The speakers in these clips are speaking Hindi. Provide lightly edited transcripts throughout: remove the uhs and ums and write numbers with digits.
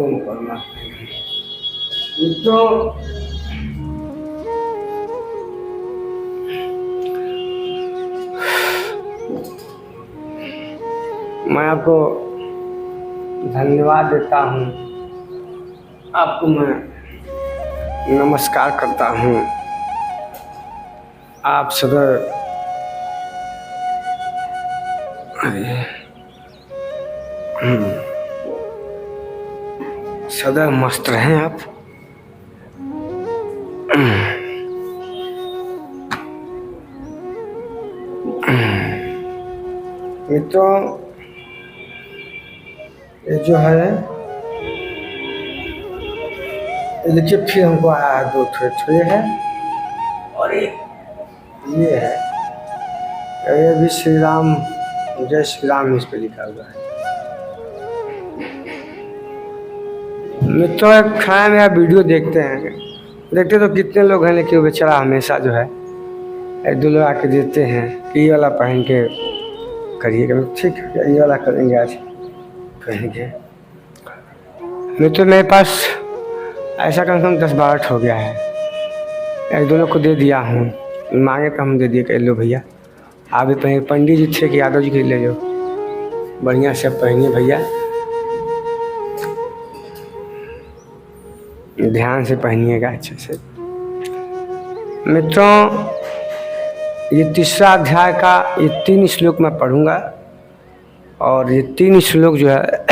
ओम परमात्मा। मित्रों, मैं आपको धन्यवाद देता हूँ, आपको मैं नमस्कार करता हूँ। आप सदैव सदैव मस्त रहें आप। मित्रों, ये जो है, ये देखिए फिर हमको आया है 2 ठो है और ये है, ये भी श्री राम जय श्री राम इस पे लिखा हुआ है। मित्रों, एक खाना मेरा वीडियो देखते तो कितने लोग हैं, लेकिन वो बेचारा हमेशा जो है 1-2 लोग आके देते हैं कि ये वाला पहन के करिएगा। ठीक है, ये वाला करेंगे आज पहन के। मित्रों, मेरे पास ऐसा कम से कम 10-12 हो गया है, 1-2 लोग को दे दिया हूँ, मांगे तो हम दे दिए, कह लो भैया आप भी पहने। पंडित जी थे कि यादव जी के ले जाओ, बढ़िया से पहनिए भैया, ध्यान से पहनिएगा अच्छे से। मित्रों, ये 3रा अध्याय का ये 3 श्लोक मैं पढ़ूंगा और ये 3 श्लोक जो है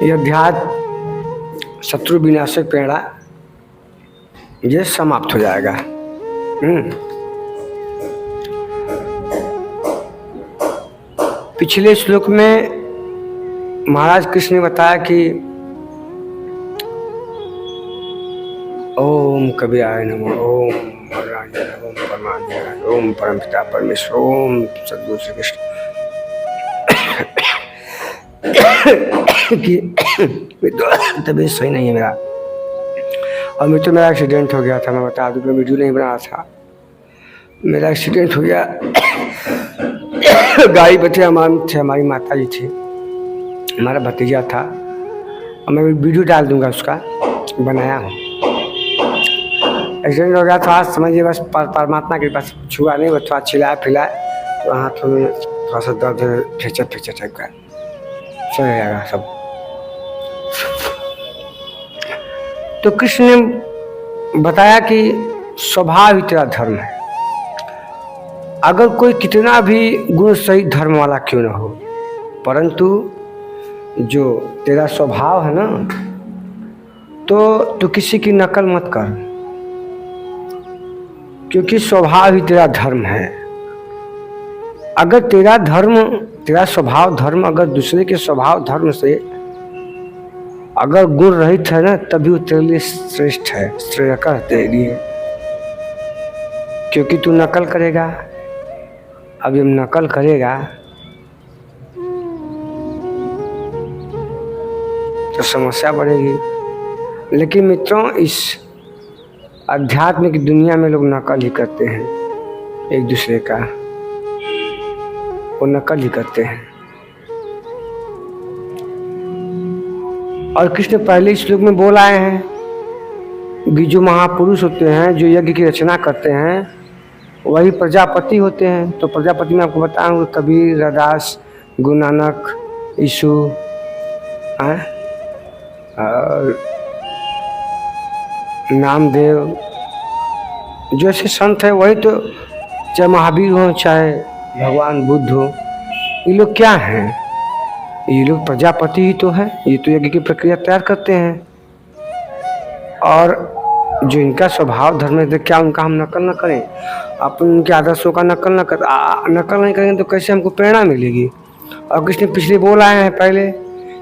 ये अध्याय शत्रु विनाशक प्रेरणा ये समाप्त हो जाएगा। पिछले श्लोक में महाराज कृष्ण ने बताया कि ओम कबीराय नमः, ओम भगवानाय नमः, ओम परमात्माय नमः, ओम परमपिता परमेश्वर, ओम सद्गुरु श्री कृष्ण कि तबीयत सही नहीं है मेरा, और मेरा एक्सीडेंट हो गया था। मैं बता दूं, मैं वीडियो नहीं बना रहा था, मेरा एक्सीडेंट हो गया। गाड़ी पे थे, हमारी माता जी थी, हमारा भतीजा था, और मैं वीडियो डाल दूंगा उसका, बनाया हूँ। एक्सीडेंट हो गया तो आज समझिए बस परमात्मा के पास छुआ नहीं, बस थोड़ा चिल्लाया फिलाया तो हाथों में थोड़ा सा दर्द फ्रैक्चर टाइप का सही जाएगा सब। तो कृष्ण ने बताया कि स्वभाव ही तेरा धर्म है, अगर कोई कितना भी गुण सही धर्म वाला क्यों ना हो, परंतु जो तेरा स्वभाव है ना, तो तू किसी की नकल मत कर, क्योंकि स्वभाव ही तेरा धर्म है। अगर तेरा स्वभाव धर्म अगर दूसरे के स्वभाव धर्म से अगर गुण रहित है ना, तभी वो तेरे लिए श्रेष्ठ है, श्रेयकर है तेरे लिए, क्योंकि तू नकल करेगा। अब जब नकल करेगा तो समस्या बढ़ेगी। लेकिन मित्रों, इस आध्यात्मिक दुनिया में लोग नकल ही करते हैं, एक दूसरे का वो नकल ही करते हैं। और कृष्ण पहले श्लोक में बोल आए हैं कि जो महापुरुष होते हैं, जो यज्ञ की रचना करते हैं, वही प्रजापति होते हैं। तो प्रजापति में आपको बताऊंगा, कबीर, रविदास, गुरु नानक, यीशु और नामदेव, जो ऐसे संत है, वही तो, चाहे महावीर हो चाहे भगवान बुद्ध हो, ये लोग क्या हैं? ये लोग प्रजापति ही तो है। ये तो यज्ञ की प्रक्रिया तैयार करते हैं, और जो इनका स्वभाव धर्म है, क्या उनका हम नकल न करें? अपन उनके आदर्शों का नकल नहीं करेंगे तो कैसे हमको प्रेरणा मिलेगी? और कृष्ण पिछले बोल आए हैं पहले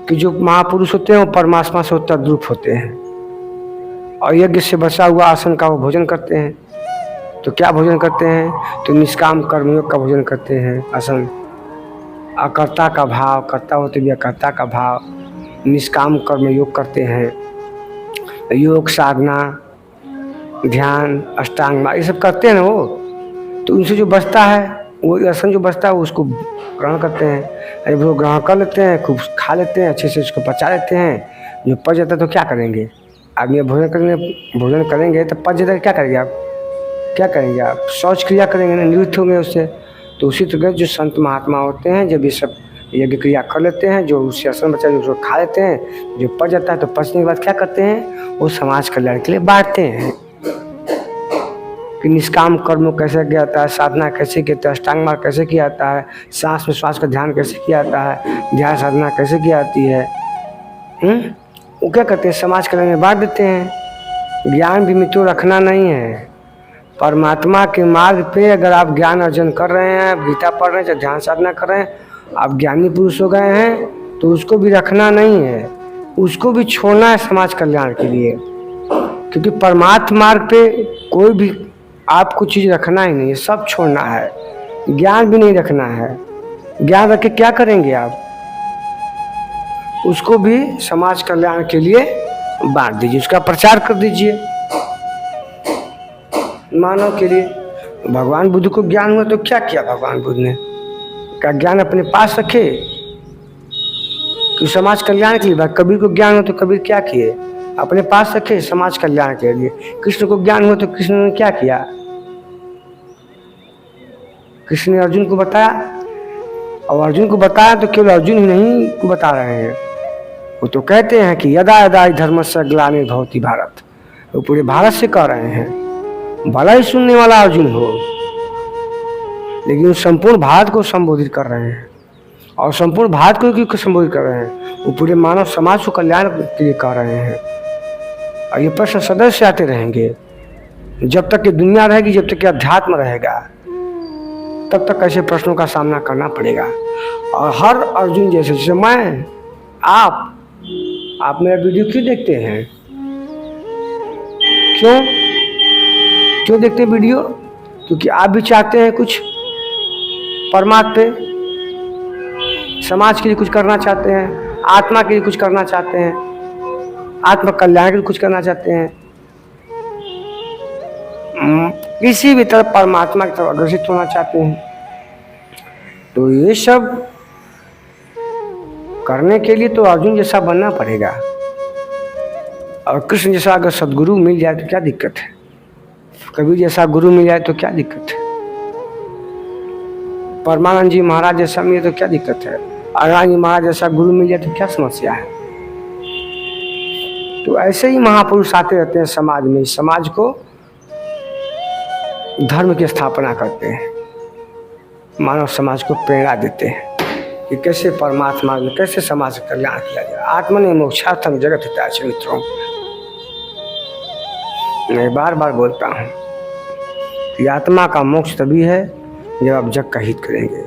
कि जो महापुरुष होते हैं वो परमात्मा से तद्रूप होते हैं, और यज्ञ से बचा हुआ आसन का वो भोजन करते हैं। तो क्या भोजन करते हैं? तो निष्काम कर्मयोग का भोजन करते हैं, आसन, अकर्ता का भाव, कर्ता होते भी अकर्ता का भाव, निष्काम कर्म योग करते हैं, योग साधना, ध्यान, अष्टांग, ये सब करते हैं ना वो। तो उनसे जो बचता है वो रसन जो बचता है उसको ग्रहण करते हैं। अरे वो ग्रहण कर लेते हैं, खूब खा लेते हैं, अच्छे से उसको पचा लेते हैं। जो पच जाता है तो क्या करेंगे? आदमी भोजन करेंगे तो पच जाता है, क्या करेंगे आप? क्या करेंगे आप? शौच क्रिया करेंगे ना, निवृत्त होंगे उससे। तो उसी तरह जो संत महात्मा होते हैं, जब ये सब यज्ञ क्रिया कर लेते हैं, जो उससे रसन बचा जो उसको खा लेते हैं, जो पच जाता है तो पचने के बाद क्या करते हैं? वो समाज कल्याण के लिए बांटते हैं कि निष्काम कर्म कैसे किया जाता है, साधना कैसे किया जाता है, अष्टांग मार्ग कैसे किया जाता है, सांस में श्वास का ध्यान कैसे किया जाता है, ध्यान साधना कैसे की जाती है। वो क्या करते हैं? समाज कल्याण में बांट देते हैं। ज्ञान भी मित्रों रखना नहीं है। परमात्मा के मार्ग पे अगर आप ज्ञान अर्जन कर रहे हैं, गीता पढ़ रहे हैं, चाहे ध्यान साधना कर रहे हैं, आप ज्ञानी पुरुष हो गए हैं, तो उसको भी रखना नहीं है, उसको भी छोड़ना है समाज कल्याण के लिए। क्योंकि परमात्मा मार्ग पे कोई भी आपको चीज़ रखना ही नहीं है, सब छोड़ना है। ज्ञान भी नहीं रखना है। ज्ञान रख के क्या करेंगे आप? उसको भी समाज कल्याण के लिए बांट दीजिए, उसका प्रचार कर दीजिए मानव के लिए। भगवान बुद्ध को ज्ञान हुआ तो क्या किया भगवान बुद्ध ने? क्या ज्ञान अपने पास रखे कि समाज कल्याण के लिए? कबीर को ज्ञान हुआ तो कबीर क्या किए? अपने पास रखे समाज कल्याण के लिए। कृष्ण को ज्ञान हुआ तो कृष्ण ने क्या किया? कृष्ण ने अर्जुन को बताया, और अर्जुन को बताया तो केवल अर्जुन ही नहीं को बता रहे हैं, वो तो कहते हैं कि यदा यदा धर्मस्य ग्लानिर्भवति भारत, वो पूरे भारत से कह रहे हैं। भला ही सुनने वाला अर्जुन हो, लेकिन संपूर्ण भारत को संबोधित कर रहे हैं। और संपूर्ण भारत को क्यों संबोधित कर रहे हैं? वो पूरे मानव समाज को कल्याण के लिए कह रहे हैं। और ये प्रश्न सदैव आते रहेंगे, जब तक ये दुनिया रहेगी, जब तक ये अध्यात्म रहेगा, तब तक ऐसे प्रश्नों का सामना करना पड़ेगा। और हर अर्जुन जैसे मैं, आप मेरा वीडियो क्यों देखते हैं? क्यों देखते हैं वीडियो? क्योंकि आप भी चाहते हैं कुछ परमात्मा पे, समाज के लिए कुछ करना चाहते हैं, आत्मा के लिए कुछ करना चाहते हैं, आत्म कल्याण के लिए कुछ करना चाहते हैं, किसी भी तरफ परमात्मा की तरफ अग्रसित होना चाहते हैं। तो ये सब करने के लिए तो अर्जुन जैसा बनना पड़ेगा। और कृष्ण जैसा अगर सदगुरु मिल जाए तो क्या दिक्कत है? कबीर जैसा गुरु मिल जाए तो क्या दिक्कत है? परमानंद जी महाराज जैसा मिले तो क्या दिक्कत है? अरविंद जी महाराज जैसा गुरु मिल जाए तो क्या समस्या है? तो ऐसे ही महापुरुष आते रहते हैं समाज में, समाज को धर्म की स्थापना करते हैं, मानव समाज को प्रेरणा देते हैं कि कैसे परमात्मा में, कैसे समाज का कल्याण किया जाए। आत्मने मोक्षार्थम जगत हिताय च मित्रों। मैं बार बार बोलता हूँ कि आत्मा का मोक्ष तभी है जब आप जग का हित करेंगे।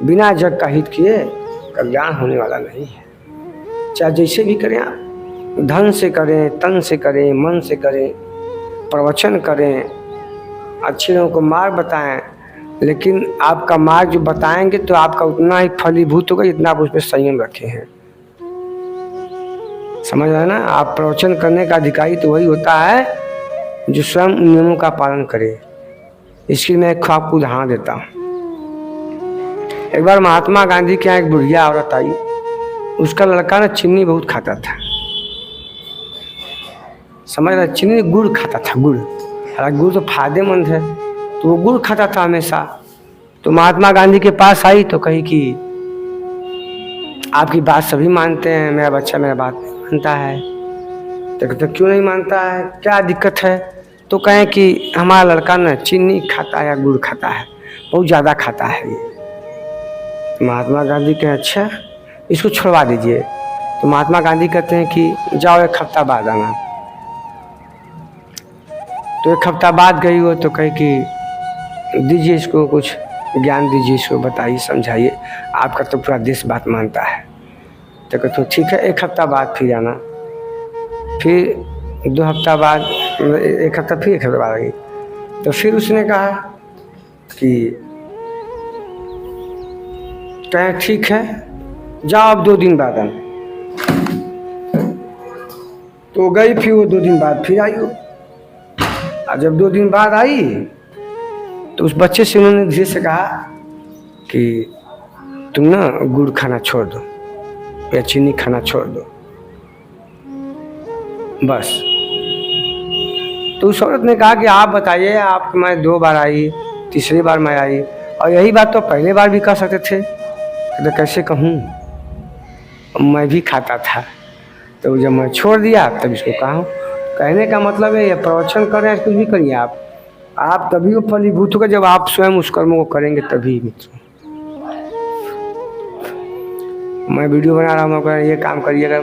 बिना जग का हित किए कल्याण होने वाला नहीं है। चाहे जैसे भी करें आप, धन से करें, तन से करें, मन से करें, प्रवचन करें, अच्छे लोगों को मार्ग बताएं, लेकिन आपका मार्ग जो बताएंगे तो आपका उतना ही फलीभूत होगा जितना आप उस पर संयम रखे हैं। समझ रहे ना? आप प्रवचन करने का अधिकारी तो वही होता है जो स्वयं नियमों का पालन करे। इसकी मैं आपको उदाहरण देता हूँ। एक बार महात्मा गांधी के यहाँ एक बुढ़िया औरत आई, उसका लड़का ना चीनी बहुत खाता था। समझ रहे? चीनी गुड़ खाता था, गुड़। हालांकि गुड़ तो फायदेमंद है, तो वो गुड़ खाता था हमेशा। तो महात्मा गांधी के पास आई तो कही कि आपकी बात सभी मानते हैं, मेरा बच्चा मेरा बात नहीं मानता है। तो क्यों नहीं मानता है, क्या दिक्कत है? तो कहें कि हमारा लड़का ना चीनी खाता है या गुड़ खाता है, बहुत ज़्यादा खाता है ये। तो महात्मा गांधी कहें अच्छा इसको छुड़वा दीजिए। तो महात्मा गांधी कहते हैं कि जाओ 1 हफ्ता बाद आना। तो 1 हफ्ता बाद गई वो, तो कहे कि दीजिए इसको कुछ ज्ञान दीजिए, इसको बताइए, समझाइए, आपका तो पूरा देश बात मानता है। तो कहते तो ठीक है 1 हफ्ता बाद फिर आना। फिर 2 हफ्ता बाद, 1 हफ्ता, फिर 1 हफ्ता बाद आ गई। तो फिर उसने कहा कि कहें ठीक है जाओ अब 2 दिन बाद आना। तो गई, फिर वो 2 दिन बाद फिर आई हो। और जब 2 दिन बाद आई तो उस बच्चे से उन्होंने धीरे से कहा कि तुम ना गुड़ खाना छोड़ दो या चीनी खाना छोड़ दो, बस। तो उस औरत ने कहा कि आप बताइए, आप मैं 2 बार आई, तीसरी बार मैं आई, और यही बात तो पहले बार भी कह सकते थे। तो कैसे कहूँ, मैं भी खाता था, तो जब मैं छोड़ दिया तब इसको कहा। कहने का मतलब है, ये प्रवचन कर रहे हैं, कुछ भी करिए आप तभी वो फलीभूत होगा जब आप स्वयं उस कर्मों को करेंगे, तभी मित्रों। मैं वीडियो बना रहा हूँ, ये काम करिएगा,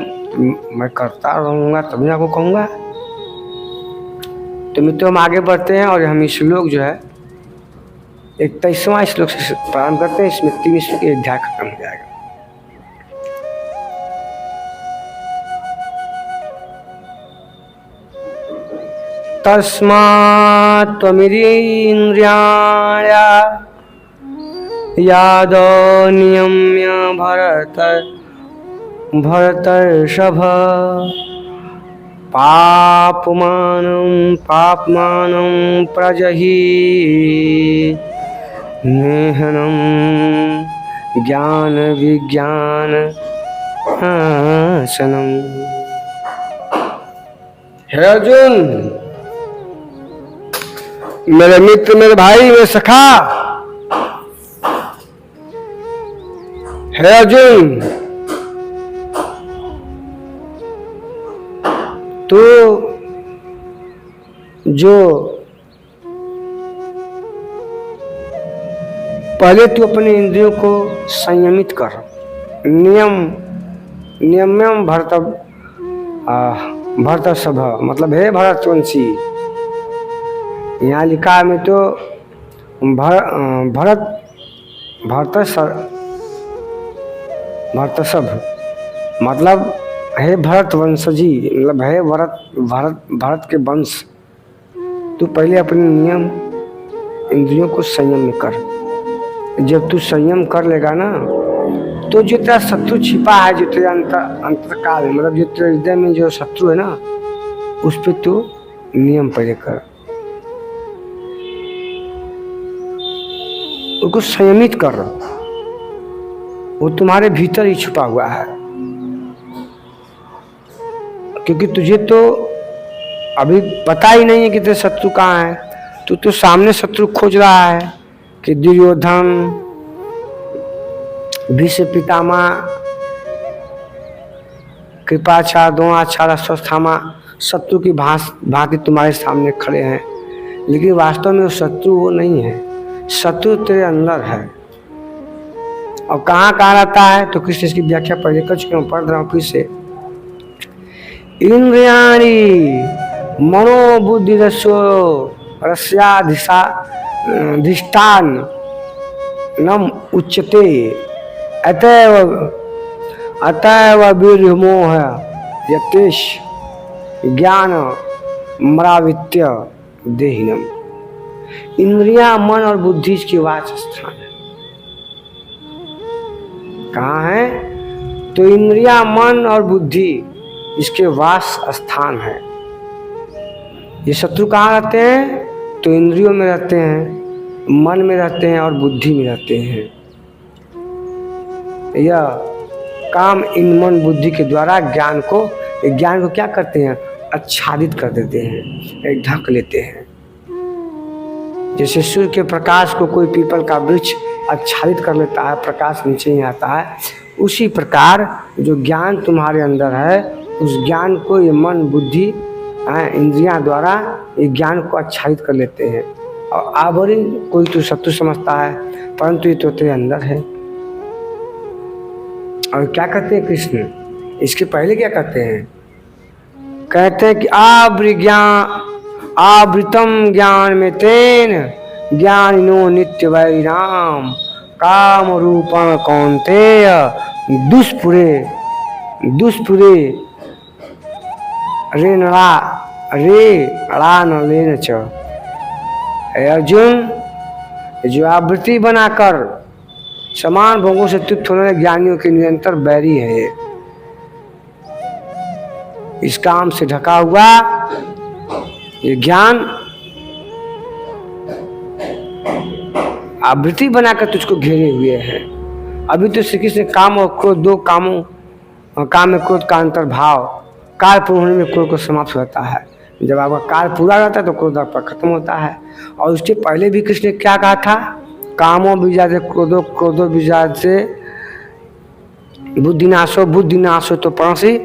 मैं करता रहूँगा तभी आपको कहूँगा। तो मित्रों हम आगे बढ़ते हैं और हम श्लोक जो है 21वां श्लोक से प्रारंभ करते हैं। इसमें 3 श्लोक एक अध्याय खत्म हो जाएगा। तस्मात् त्वमिन्द्रियाण्य यादो नियम्य भरतर्षभ पापमानं प्रजहि नेहनं ज्ञान विज्ञान नाशनम्। हे अर्जुन, मेरे मित्र, मेरे भाई, मेरे सखा, हे अर्जुन, तो जो पहले तू अपने इंद्रियों को संयमित कर, नियम्यम भरतर्षभ, मतलब हे भरतवंशी। यहाँ लिखा है में तो भरतर्षभ मतलब हे भरत वंशजी, मतलब हे भरत के वंश, तू पहले अपने नियम इंद्रियों को संयम में कर। जब तू संयम कर लेगा ना, तो जो तेरा शत्रु छिपा है, जो तेरे अंतरकाल में, मतलब जो तेरे हृदय में जो शत्रु है ना, उस पर तू नियम पहले कर, उसको संयमित कर। वो तुम्हारे भीतर ही छुपा हुआ है, क्योंकि तुझे तो अभी पता ही नहीं है कि तेरे शत्रु कहाँ है। तू तो सामने शत्रु खोज रहा है कि दुर्योधन, भीष्म पितामह, कृपाचार्य, द्रोणाचार्य, अश्वत्थामा शत्रु की भांति तुम्हारे सामने खड़े हैं, लेकिन वास्तव में वो शत्रु वो नहीं है। शत्रु तेरे अंदर है। और कहाँ रहता है, तो कृष्ण इसकी व्याख्या पहले कर चुके हैं, पढ़ रहा हूँ फिर से। इंद्रियाणि मनोबुद्धि रस्याधिष्ठान नम उच्यते अतएव वीर्यमोह यतेश ज्ञान मरावित्य देहिनम। इंद्रिया, मन और बुद्धि इसकी वाच स्थान है। कहाँ है? तो इंद्रिया, मन और बुद्धि इसके वास स्थान है। ये शत्रु कहाँ रहते हैं? तो इंद्रियों में रहते हैं, मन में रहते हैं और बुद्धि में रहते हैं। यह काम इन मन बुद्धि के द्वारा ज्ञान को क्या करते हैं? आच्छादित कर देते हैं, ढक लेते हैं। जैसे सूर्य के प्रकाश को कोई पीपल का वृक्ष आच्छादित कर लेता है, प्रकाश नीचे ही आता है, उसी प्रकार जो ज्ञान तुम्हारे अंदर है, उस ज्ञान को ये मन बुद्धि इंद्रियां द्वारा ये ज्ञान को आच्छादित कर लेते हैं। और आवरण कोई तो शत्रु समझता है, परंतु ये तो तेरे अंदर है। और क्या कहते हैं कृष्ण? इसके पहले क्या कहते हैं? कहते हैं कि आवृतम ज्ञान में तेन ज्ञानिनो नित्य वैराम काम रूपं कौन्तेय दुष्पुरे रेणालेन च। अर्जुन, जो आवृत्ति बनाकर समान भोगों से तृप्त होने वाले ज्ञानियों के निरंतर बैरी है। इस काम से ढका हुआ ये ज्ञान आवृत्ति बनाकर तुझको घेरे हुए हैं। अभी तो श्री कृष्ण काम और क्रोध, दो कामों, काम में क्रोध का अंतर्भाव, काल पूर्ण होने में क्रोध को समाप्त होता है। जब आपका काल पूरा रहता है तो क्रोध आपका खत्म होता है। और उसके पहले भी कृष्ण ने क्या कहा था? कामों बीजाते क्रोधो, क्रोधो बीजाते बुद्धिनाशो, बुद्धिनाशो तो पड़ोसी,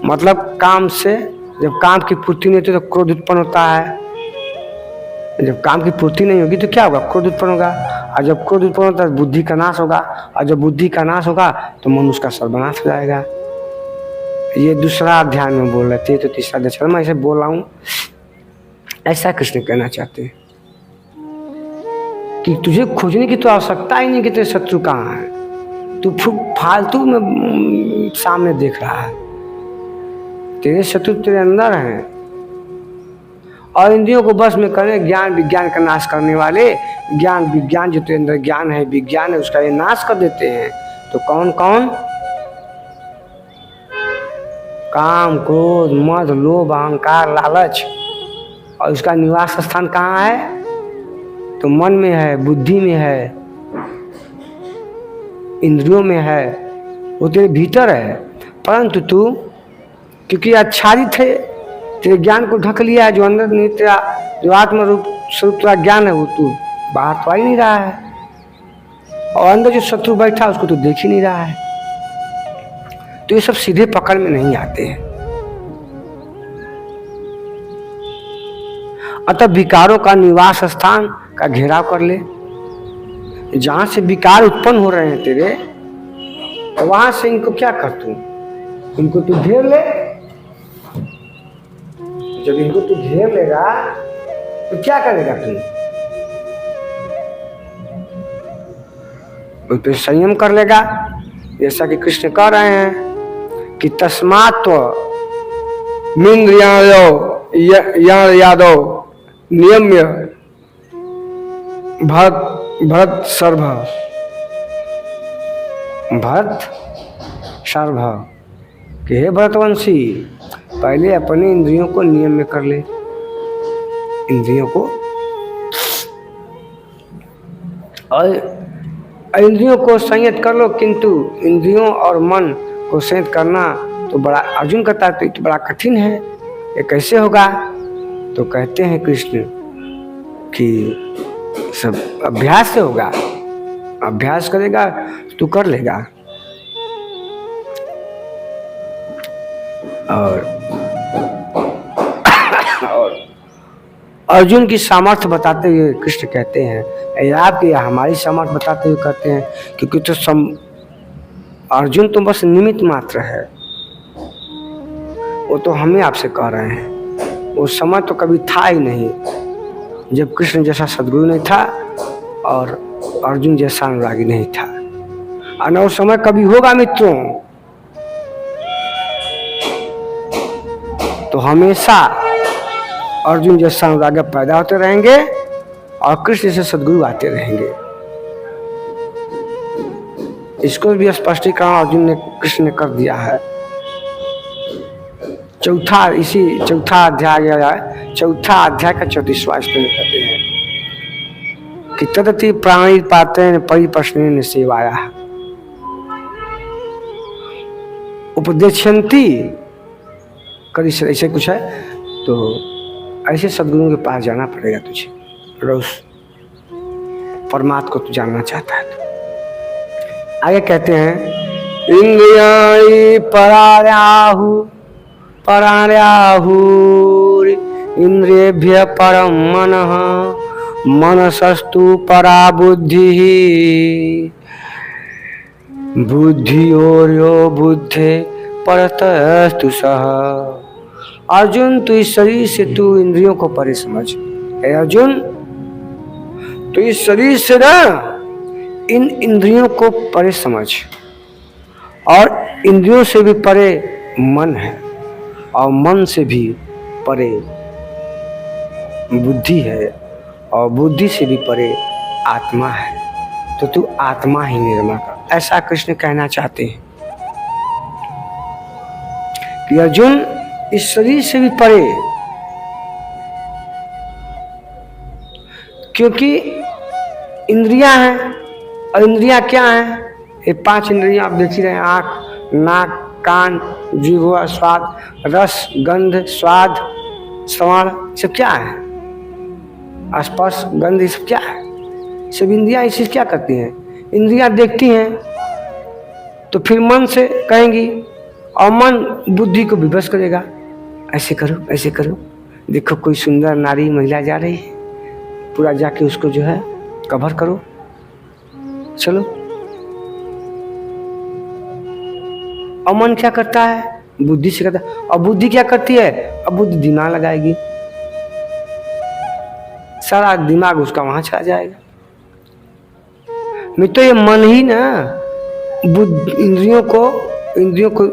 मतलब काम से जब काम की पूर्ति नहीं होती तो क्रोध उत्पन्न होता है। जब काम की पूर्ति नहीं होगी तो क्या होगा? क्रोध उत्पन्न होगा। और जब क्रोध उत्पन्न होता है बुद्धि का नाश होगा। और जब बुद्धि का नाश होगा तो मनुष्य का सर्वनाश हो जाएगा। ये दूसरा अध्याय में बोल रहे थे, तो तीसरा अध्याय मैं ऐसे बोल रहा हूँ। ऐसा कृष्ण कहना चाहते हैं कि तुझे खोजने की तो आवश्यकता ही नहीं कि तेरे शत्रु कहाँ है। तू फालतू में सामने देख रहा है। तेरे शत्रु तेरे अंदर हैं। और इंद्रियों को बस में करने, ज्ञान विज्ञान का नाश करने वाले, ज्ञान विज्ञान जो तेरे अंदर ज्ञान है, विज्ञान है, उसका ये नाश कर देते हैं। तो कौन कौन? काम, क्रोध, मद, लोभ, अहंकार, लालच। और उसका निवास स्थान कहाँ है? तो मन में है, बुद्धि में है, इंद्रियों में है, वो तेरे भीतर है। परंतु तू क्योंकि आच्छादित है, तेरे ज्ञान को ढक लिया है, जो अंदर नहीं तेरा, जो आत्म रूप स्वरूप तेरा ज्ञान है, वो तू बाहर तो आ ही नहीं रहा है। और अंदर जो शत्रु बैठा उसको तो देख ही नहीं रहा है। तो ये सब सीधे पकड़ में नहीं आते हैं। अतः विकारों का निवास स्थान का घेराव कर ले। जहां से विकार उत्पन्न हो रहे हैं तेरे, तो वहां से इनको क्या कर तू? इनको तू घेर ले। जब इनको तू घेर लेगा तो क्या करेगा तू? उस पर संयम कर लेगा, जैसा कि कृष्ण कह रहे हैं कि तस्मात् यादव नियम्य भरत सर्व, भरत सर्व कि हे भरतवंशी, पहले अपने इंद्रियों को नियम में कर ले। इंद्रियों को, और इंद्रियों को संयत कर लो। किंतु इंद्रियों और मन को संयत करना तो बड़ा, अर्जुन कहता है तो बड़ा कठिन है, ये कैसे होगा? तो कहते हैं कृष्ण कि सब अभ्यास से होगा। अभ्यास करेगा तो कर लेगा। और अर्जुन की सामर्थ्य बताते हुए कृष्ण कहते हैं, आपकी हमारी सामर्थ्य बताते हुए कहते हैं क्योंकि तो अर्जुन तो बस निमित्त मात्र है। वो तो हमें आपसे कह रहे हैं। वो समय तो कभी था ही नहीं जब कृष्ण जैसा सद्गुरु नहीं था और अर्जुन जैसा अनुरागी नहीं था। और न वो समय कभी होगा मित्रों। तो हमेशा अर्जुन जैसा अनुराग पैदा होते रहेंगे और कृष्ण जैसे सद्गुरु आते रहेंगे। इसको भी स्पष्टीकरण अर्जुन ने, कृष्ण ने कर दिया है। चौथा अध्याय गया है, चौथा अध्याय का 34वां श्लोक कहते हैं कि तदति प्राणी पाते परिप्रश्न सेवाया उपदेशंती करी, ऐसे कुछ है। तो ऐसे सदगुरुओं के पास जाना पड़ेगा तुझे। रोज परमात्मा को तू जानना चाहता है तो। आगे कहते हैं इंद्रियाणि परार्याहुर इंद्रियेभ्यः परं मनः मनसस्तु परा बुद्धिः बुद्धियोर्यो बुद्धे परतस्तु सः। अर्जुन तू इस शरीर से तू इंद्रियों को परे समझ। अर्जुन तो इस शरीर से ना इन इंद्रियों को परे समझ। और इंद्रियों से भी परे मन है और मन से भी परे बुद्धि है और बुद्धि से भी परे आत्मा है। तो तू आत्मा ही निर्मल कर, ऐसा कृष्ण कहना चाहते हैं कि अर्जुन इस शरीर से भी परे, क्योंकि इंद्रियां हैं, और इंद्रियां क्या हैं? ये 5 इंद्रियां आप देख ही रहे हैं, आँख, नाक, कान, जिह्वा, स्वाद, रस, गंध, स्वाद, श्रवण, सब क्या है? स्पर्श, गंध, ये सब क्या है? सब इंद्रियां इसी क्या करती हैं? इंद्रियां देखती हैं तो फिर मन से कहेंगी, और मन बुद्धि को विवश करेगा, ऐसे करो, ऐसे करो, देखो कोई सुंदर नारी महिला जा रही है, पूरा जाके उसको जो है कवर करो, चलो। और मन क्या करता है? बुद्धि से करता है। और बुद्धि क्या करती है? अब बुद्धि दिमाग लगाएगी, सारा दिमाग उसका वहां चला जाएगा। नहीं तो ये मन ही ना इंद्रियों को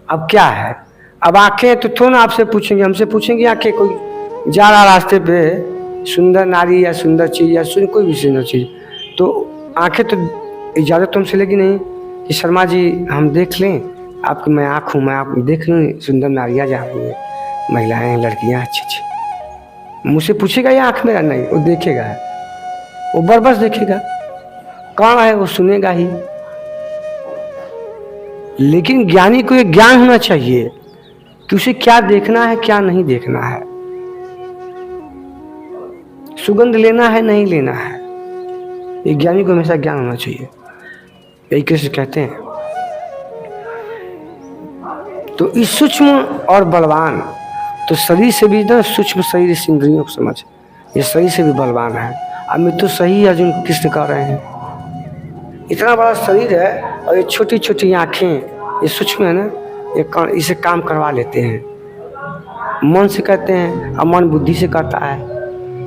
अब क्या है? अब आंखें तो थोड़ा आपसे पूछेंगे, हमसे पूछेंगे आंखें, कोई जा रहा रास्ते पे सुंदर नारी या सुंदर चीज या कोई भी सुंदर चीज, तो आंखें तो इजाजत हमसे लेगी नहीं कि शर्मा जी हम देख लें आपकी, मैं आँख हूँ, मैं आप देख लूँ सुंदर नारियाँ जा रही हैं, महिलाएं, लड़कियाँ अच्छी अच्छी। मुझसे पूछेगा ये आँख मेरा? नहीं, वो देखेगा, वो बरबस देखेगा, कौन है वो सुनेगा ही। लेकिन ज्ञानी को ये ज्ञान होना चाहिए कि उसे क्या देखना है, क्या नहीं देखना है, सुगंध लेना है, नहीं लेना है। ये ज्ञानी को हमेशा ज्ञान होना चाहिए। यही कैसे कहते हैं। तो इस सूक्ष्म और बलवान, तो शरीर से भी ना सूक्ष्म शरीर, इस इंद्रियों को समझ, ये शरीर से भी बलवान है। अब मैं तो सही अर्जुन कृष्ण कह रहे हैं, इतना बड़ा शरीर है और ये छोटी छोटी आँखें, ये सूक्ष्म है ना, ये इसे काम करवा लेते हैं, मन से कहते हैं, और मन बुद्धि से करता है।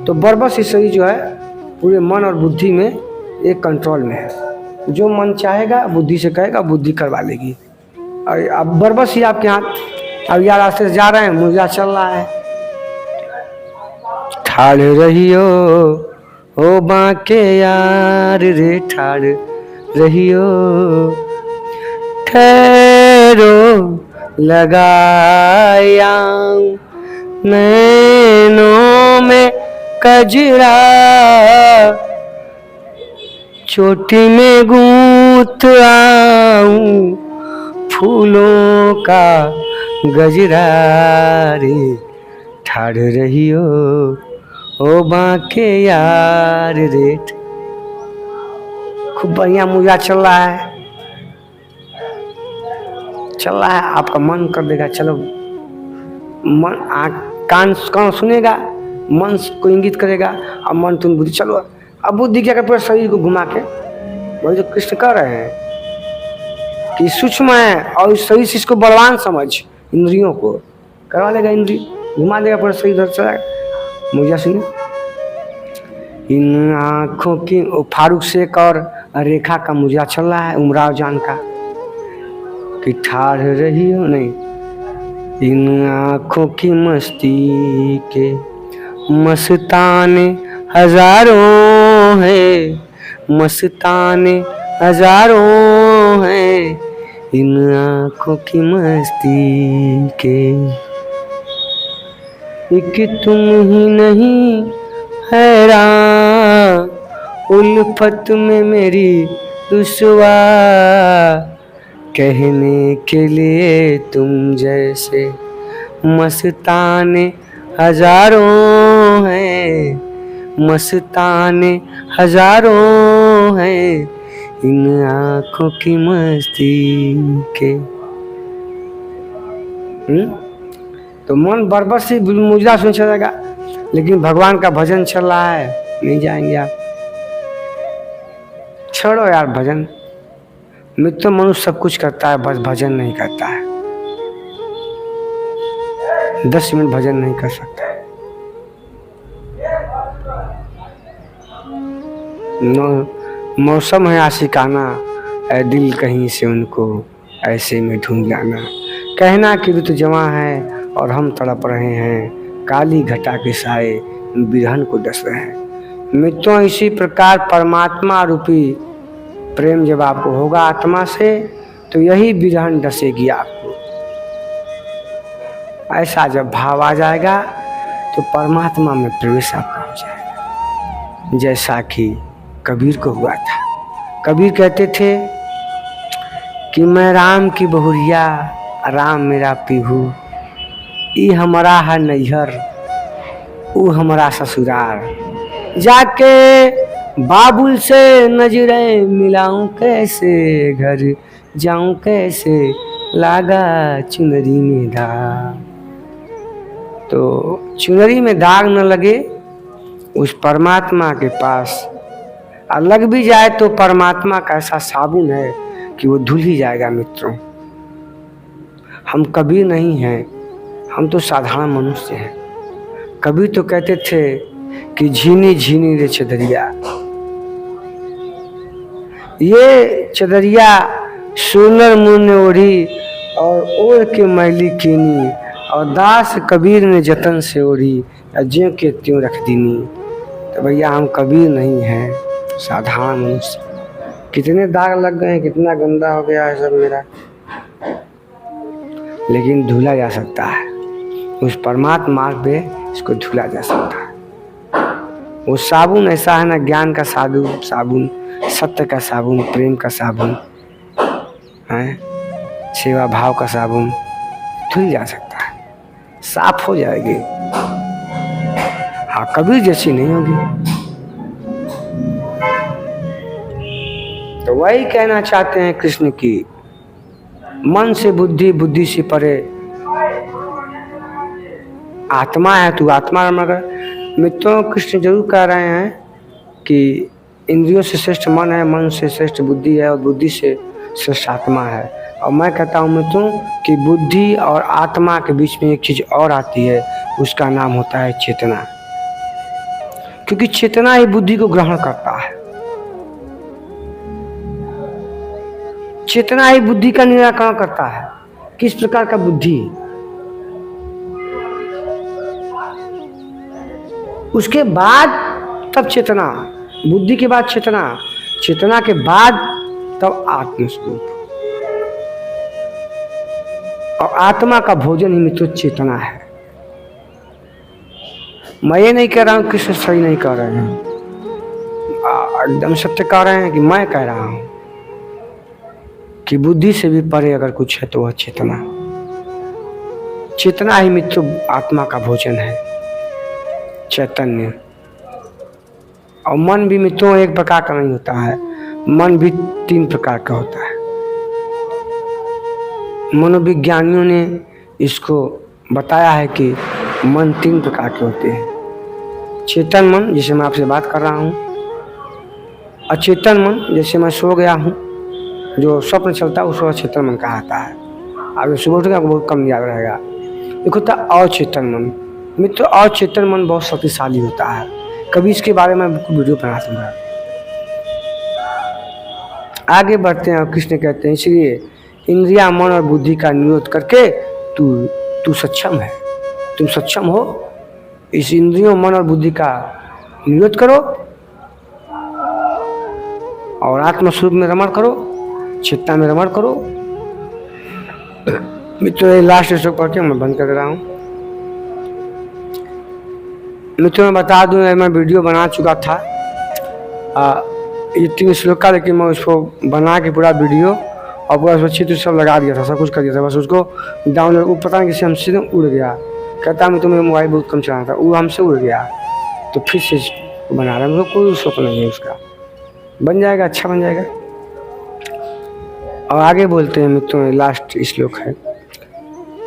तो बरबस ये शरीर जो है पूरे मन और बुद्धि में एक कंट्रोल में है। जो मन चाहेगा बुद्धि से कहेगा, बुद्धि करवा लेगी। और अब बरबस ही आपके हाथ। अब यार रास्ते से जा रहे हैं, मुझे चल रहा है, ठाड़ रहियो ओ बाके यार रे, ठाड़ रहियो, ठहरो लगाया नैनों में कजरा, चोटी में गूंथ आऊं फूलों का गजरा रे, ठाड़ रहियो ओ बाके यार रे। खूब बढ़िया मुझा चल रहा है, चल रहा है, आपका मन कर देगा चलो। मन कान सुनेगा, मन को इंगित करेगा, और मन तुम बुद्धि चलो। अब बुद्धि क्या कर, पूरा शरीर को घुमा के, वही जो कृष्ण कह रहे हैं कि सूक्ष्म है और इस शरीर से इसको बलवान समझ, इंद्रियों को करवा लेगा, इंद्रिय घुमा देगा, पूरा शरीर इधर चला। मुझे सुनिए, इन आँखों की, फारूक शेख और रेखा का मुझे चल रहा है, उमराव जान का, कि ठाड़ रही हो नहीं, इन आँखों की मस्ती के मस्ताने हजारों है, मस्ताने हजारों है, इन आँखों की मस्ती के एक तुम ही नहीं हैरान, उल्फत में मेरी दुश्वा, कहने के लिए तुम जैसे मस्ताने हजारों हैं, मस्ताने हजारों हैं, इन आँखों की मस्ती के। तो मन बरबर से मुजरा सुन चलेगा, लेकिन भगवान का भजन चल रहा है, नहीं जाएंगे आप। छोड़ो यार भजन, मित्र मनुष्य सब कुछ करता है, बस भजन नहीं करता है। 10 मिनट भजन नहीं कर सकता। मौसम है आशिकाना, ऐ दिल कहीं से उनको ऐसे में ढूंढ लाना, कहना कि ऋतु जवां है और हम तड़प रहे हैं, काली घटा के साए बिरहन को डस रहे हैं। मित्रों, इसी प्रकार परमात्मा रूपी प्रेम जब आपको होगा आत्मा से, तो यही बिरहन डसेगी आपको। ऐसा जब भाव आ जाएगा तो परमात्मा में प्रवेश आपका हो जाएगा। जैसा कि कबीर को हुआ था। कबीर कहते थे कि मैं राम की बहुरिया, राम मेरा पीहू, ई हमारा है नैहर, ऊ हमारा ससुराल, जाके बाबुल से नजरें मिलाऊं कैसे, घर जाऊं कैसे, लागा चुनरी में दाग। तो चुनरी में दाग न लगे उस परमात्मा के पास, और लग भी जाए तो परमात्मा का ऐसा साबुन है कि वो धुल ही जाएगा। मित्रों, हम कबीर नहीं हैं, हम तो साधारण मनुष्य हैं। कबीर तो कहते थे कि झीनी झीनी रे चदरिया, ये चदरिया सोनर मुँह ने ओढ़ी और ओढ़ के मैली कीनी, और दास कबीर ने जतन से ओढ़ी, ज्यों के त्यों रख दीनी। तो भैया हम कबीर नहीं हैं, साधारण मनुष्य। कितने दाग लग गए हैं, कितना गंदा हो गया है सब मेरा, लेकिन धुला जा सकता है। उस परमात्मा मार्ग पे इसको धुला जा सकता है। वो साबुन ऐसा है ना, ज्ञान का साबुन, सत्य का साबुन, प्रेम का साबुन है, सेवा भाव का साबुन, धुल जा सकता है, साफ हो जाएगी। हाँ, कबीर जैसी नहीं होगी। तो वही कहना चाहते हैं कृष्ण की, मन से बुद्धि, बुद्धि से परे आत्मा है, तू आत्मा मगर। मित्रों, कृष्ण जरूर कह रहे हैं कि इंद्रियों से श्रेष्ठ मन है, मन से श्रेष्ठ बुद्धि है, और बुद्धि से श्रेष्ठ आत्मा है। और मैं कहता हूँ मित्रों कि बुद्धि और आत्मा के बीच में एक चीज और आती है, उसका नाम होता है चेतना। क्योंकि चेतना ही बुद्धि को ग्रहण करता है, चेतना ही बुद्धि का निराकरण करता है। किस प्रकार का बुद्धि, उसके बाद तब चेतना, बुद्धि के बाद चेतना, चेतना के बाद तब आत्मस्वरूप। और आत्मा का भोजन ही मित्रों चेतना है। मैं ये नहीं कह रहा हूं कृष्ण सही नहीं कह रहे हैं, एकदम सत्य कह रहे हैं कि मैं कह रहा हूं कि बुद्धि से भी परे अगर कुछ है तो वह चेतना। चेतना ही मित्रों आत्मा का भोजन है, चैतन्य। और मन भी मित्रों एक प्रकार का नहीं होता है, मन भी 3 प्रकार का होता है। मनोविज्ञानियों ने इसको बताया है कि मन 3 प्रकार के होते हैं। चेतन मन, जिसे मैं आपसे बात कर रहा हूँ। अचेतन मन, जैसे मैं सो गया हूँ, जो स्वप्न चलता है उसको अचेतन मन कहता है। आप सुबह उठेगा बहुत कम याद रहेगा। एक होता है अचेतन मन। मित्रों, अचेतन मन बहुत शक्तिशाली होता है। कभी इसके बारे में वीडियो बना दूंगा। आगे बढ़ते हैं और कृष्ण कहते हैं, इसलिए इंद्रिया, मन और बुद्धि का निरोध करके तू सक्षम है, तुम सक्षम हो। इस इंद्रियों, मन और बुद्धि का निरोध करो और आत्म स्वरूप में रमण करो, चेतना में रमण करो। मित्रों, ये लास्ट श्लोक पढ़ के मैं बंद कर रहा हूँ। मित्रों, मैं बता दूं, मैं वीडियो बना चुका था ये 3 श्लोक का, लेकिन मैं उसको बना के पूरा वीडियो और पूरा उसको चित्र सब लगा दिया था, सब कुछ कर दिया था। बस उसको डाउनलोड, वो पता नहीं किसी हमसे उड़ गया। कहता मैं तुम्हें मोबाइल बहुत कम चलाना था, वो हमसे उड़ गया। तो फिर से बना रहा है, मतलब कोई शौक नहीं है उसका। बन जाएगा, अच्छा बन जाएगा। और आगे बोलते हैं मित्रों, लास्ट श्लोक है,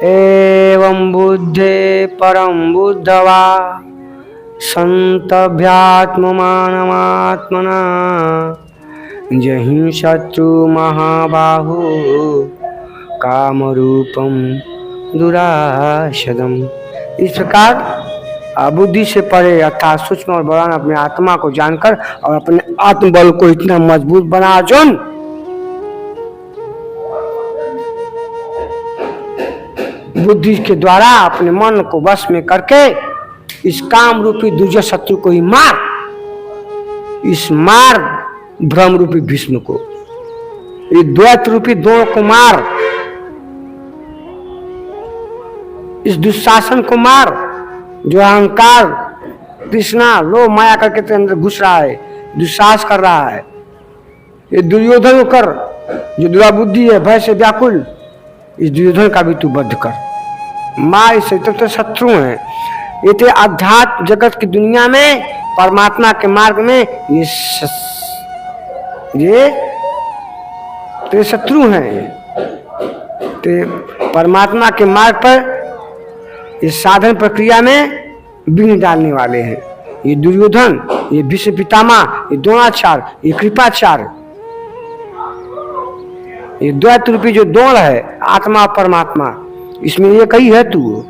एवं बुद्धे परम बुद्धवा संतभ्यात्ममानमात्मना जहि शत्रु महाबाहु कामरूपम दुराशदम। इस प्रकार बुद्धि से परे अर्थात सूक्ष्म और बड़ा अपने आत्मा को जानकर और अपने आत्मबल को इतना मजबूत बना अर्जुन, बुद्धि के द्वारा अपने मन को वश में करके इस काम रूपी दूसरे शत्रु को ही मार, इस मार भ्रम रूपी भीष्म को, ये द्वैत रूपी दोनों को मार, इस दुशासन को मार जो अहंकार कृष्णा लो माया करके तेरे अंदर घुस रहा है, दुस्साहस कर रहा है। ये दुर्योधन को कर, जो दुराबुद्धि है, भय से व्याकुल, इस दुर्योधन का भी तू वध कर। मार इसे, तो शत्रु है ये। तो अध्यात्म जगत की दुनिया में परमात्मा के मार्ग में ये तेरे शत्रु हैं। ते परमात्मा के मार्ग पर इस साधन प्रक्रिया में विघ्न डालने वाले हैं। ये दुर्योधन, ये भीष्म पितामह, ये द्रोणाचार्य, ये कृपाचार्य, ये द्वैत रूपी जो दौड़ है आत्मा परमात्मा, इसमें एक ही है तू,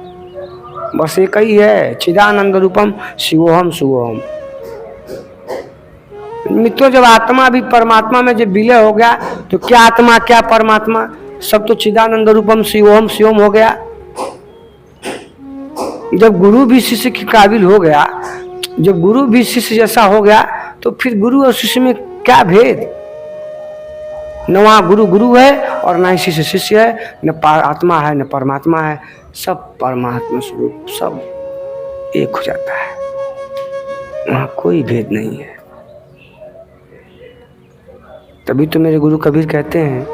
बस एक ही है। चिदानंद रूपम शिवोहम शिवोहम। मित्रों, जब आत्मा भी परमात्मा में जब विलय हो गया तो क्या आत्मा क्या परमात्मा, सब तो चिदानंद रूपम शिवोहम शिवम हो गया। जब गुरु भी शिष्य के काबिल हो गया, जब गुरु भी शिष्य जैसा हो गया, तो फिर गुरु और शिष्य में क्या भेद? न वहाँ गुरु गुरु है और न ही शिष्य शिष्य है, न आत्मा है न परमात्मा है, सब परमात्मा स्वरूप, सब एक हो जाता है, वहाँ कोई भेद नहीं है। तभी तो मेरे गुरु कबीर कहते हैं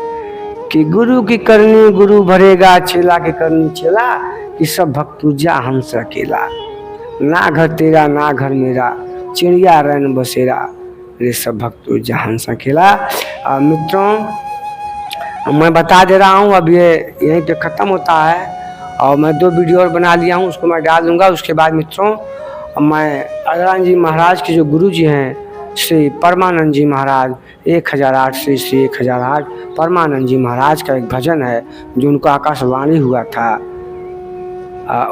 कि गुरु की करनी गुरु भरेगा, चेला की करनी चेला, कि सब भक्त पूजा हंस अकेला। ना घर तेरा ना घर मेरा, चिड़िया रैन बसेरा, ये सब भक्त पूजा हंस अकेला। मित्रों, मैं बता दे रहा हूँ, अब ये यहीं पे ख़त्म होता है और मैं 2 वीडियो और बना लिया हूँ, उसको मैं डाल दूंगा। उसके बाद मित्रों, मैं अग्रवाल जी महाराज के जो गुरु जी हैं श्री परमानंद जी महाराज 1008 श्री 1008 परमानंद जी महाराज का एक भजन है जो उनको आकाशवाणी हुआ था।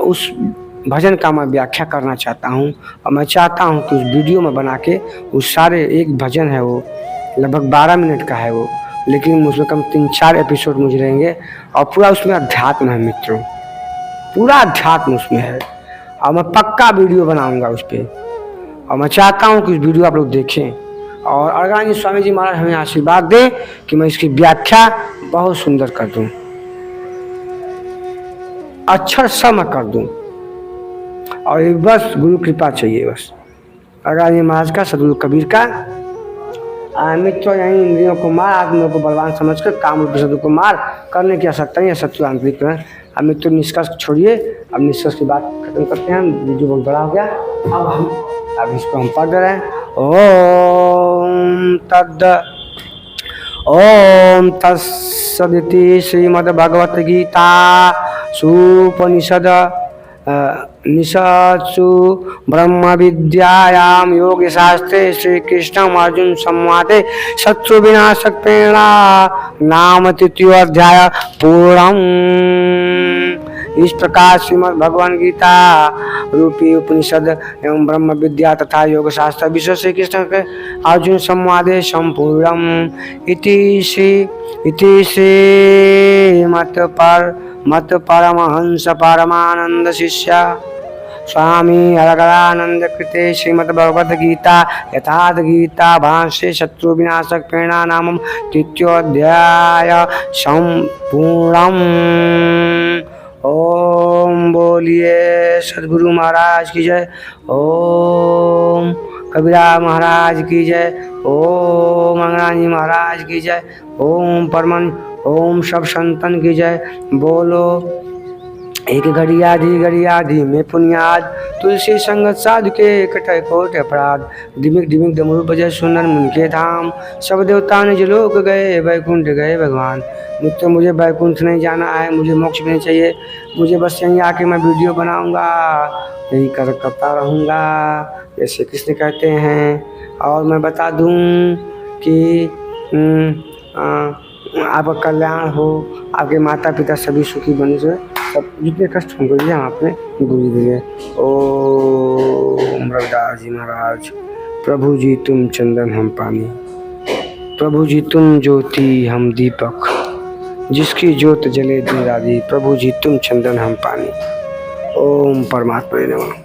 उस भजन का मैं व्याख्या करना चाहता हूँ और मैं चाहता हूँ कि उस वीडियो में बना के उस सारे, एक भजन है वो लगभग 12 मिनट का है वो, लेकिन उसमें कम 3-4 एपिसोड मुझे रहेंगे और पूरा उसमें अध्यात्म है मित्रों, पूरा अध्यात्म उसमें है और मैं पक्का वीडियो बनाऊंगा उस पर। और मैं चाहता हूँ कि उस वीडियो आप लोग देखें और अग्रवाल जी स्वामी जी महाराज हमें आशीर्वाद दें कि मैं इसकी व्याख्या बहुत सुंदर कर दूँ, अक्षर सम कर दूँ। और ये बस गुरु कृपा चाहिए, बस अग्रवाल जी महाराज का, सदगुरु कबीर का। मित्रों, यही इंद्रियों को मार, आत्मा को बलवान समझकर काम रूपी शत्रु को मार, करने की आवश्यकता नहीं है, शत्रु आंतरिक है। अब मित्रों, निष्कर्ष छोड़िए, अब निष्कर्ष की बात खत्म करते हैं, वीडियो बहुत बड़ा हो गया। अब इसको हम पढ़ रहे हैं। ओम तत्सदिति श्रीमद्भगवत गीता सुपनिषद निषत्सु ब्रह्म विद्यायां योग शास्त्रे श्री कृष्ण अर्जुन संवादे शत्रु विनाशक प्रेरणा नाम 3 अध्याय पूर्णम। इस प्रकार श्रीमद् भगवान गीता रूपी उपनिषद एवं ब्रह्म विद्या तथा योग शास्त्र विषय श्री कृष्ण के अर्जुन संवादे संपूर्णम। इति श्री मत परमहंस परमानंद शिष्य स्वामी अलगलानंद कृते श्रीमद् भगवद गीता यथार्थ गीता भाष्ये शत्रु विनाशक प्रेरणा नामम 3 अध्याय संपूर्णम। ओम बोलिए सद्गुरु महाराज की जय, ओम कबीरा महाराज की जय, ओम अग्रवाल जी महाराज की जय, ओम परमन, ओम सब संतन की जय। बोलो एक घड़िया धी में पुण्याद, तुलसी संगत साधु के कटे कोट अपराध। दिमिक दिमिक डमरू बजे सुनर मुन के धाम, सब देवता ने जो लोग गए वैकुंठ गए भगवान। मुझे मुझे वैकुंठ नहीं जाना है, मुझे मोक्ष भी नहीं चाहिए, मुझे बस यहीं आके मैं वीडियो बनाऊंगा, यही करता रहूँगा जैसे कृष्ण कहते हैं। और मैं बता दूँ कि आपका कल्याण हो, आपके माता पिता सभी सुखी बने से, सब जितने कष्ट होंगे हम अपने गुरु दिए। ओम रविदास जी महाराज। प्रभु जी तुम चंदन हम पानी, प्रभु जी तुम ज्योति हम दीपक, जिसकी ज्योत जले दिन राधि, प्रभु जी तुम चंदन हम पानी। ओम परमात्मा नमः।